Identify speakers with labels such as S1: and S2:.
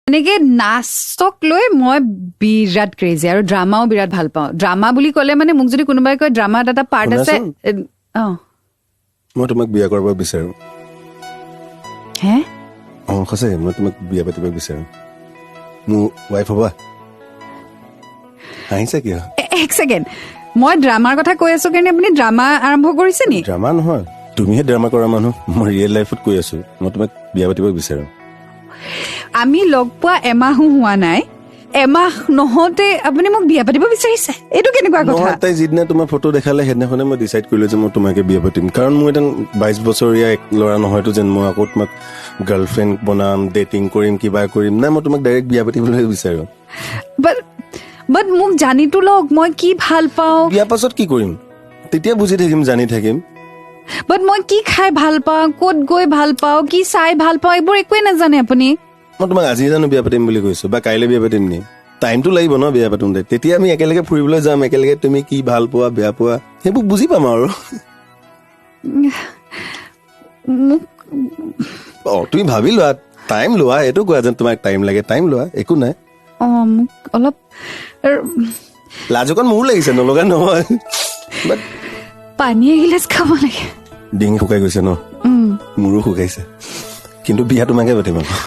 S1: এনেকে নাচক লৈ মই বিৰাট ক্ৰেজি আৰু ড্ৰামাও বিৰাট ভাল পাওঁ ড্ৰামা বুলি ক'লে মানে মোক যদি কোনোবাই কয় ড্ৰামাত এটা পাৰ্ট আছে
S2: মই তোমাক বিয়া কৰিব বিচাৰো
S1: হে
S2: সঁচাই মই তোমাক বিয়া পাতিব বিচাৰো মোৰ ৱাইফ হবা আহিছে কিয়
S1: এক ছেকেণ্ড মই ড্ৰামাৰ কথা কৈ আছো কাৰণে আপুনি ড্ৰামা আৰম্ভ কৰিছে নি
S2: ড্ৰামা নহয় তুমিহে ড্ৰামা কৰা মানুহ মই ৰিয়েল লাইফত কৈ আছো মই তোমাক বিয়া পাতিব বিচাৰো
S1: আমি লগ পোৱা এমাহো হোৱা নাই এমাহ নহওঁতে আপুনি মোক বিয়া পাতিব বিচাৰিছে এইটো কেনেকুৱা কথা
S2: তাই যিদিনা তোমাৰ ফটো দেখালে সেইদিনাখনে মই ডিচাইড কৰিলো যে মই তোমাকে বিয়া পাতিম কাৰণ মোৰ এটা 22 বছৰীয়া এক ল'ৰা নহয়তো যেন মই আকৌ তোমাক গাৰ্লফ্ৰেণ্ড বনাম ডেটিং কৰিম কিবা কৰিম নাই মই তোমাক ডাইৰেক্ট বিয়া পাতিবলৈ বিচাৰো
S1: বাট মোক জানিতো লওক মই কি ভাল পাওঁ
S2: বিয়াৰ পাছত কি কৰিম তেতিয়া বুজি থাকিম জানি থাকিম
S1: বাট মই কি খাই ভাল পাওঁ ক'ত গৈ ভাল পাওঁ কি চাই ভাল পাওঁ এইবোৰ একোৱে নাজানে আপুনি
S2: মই তোমাক আজি জানো বিয়া পাতিম বুলি কৈছো বা কাইলৈ বিয়া পাতিম নি টাইমটো লাগিব ন বিয়া পাতোঁতে তেতিয়া আমি একেলগে ফুৰিবলৈ যাম একেলগে তুমি কি ভাল পোৱা বেয়া পোৱা সেইবোৰ বুজি পাম আৰু তুমি ভাবি লোৱা টাইম লোৱা এইটো কোৱা যেন তোমাক টাইম লাগে টাইম লোৱা একো নাই
S1: মোক অলপ
S2: লাজ অকণ মোৰো লাগিছে নলগা নহয়
S1: পানী এগিলাচ খাব লাগে
S2: ডিঙি শুকাই গৈছে ন মোৰো শুকাইছে কিন্তু বিয়া তোমাকে পাতিম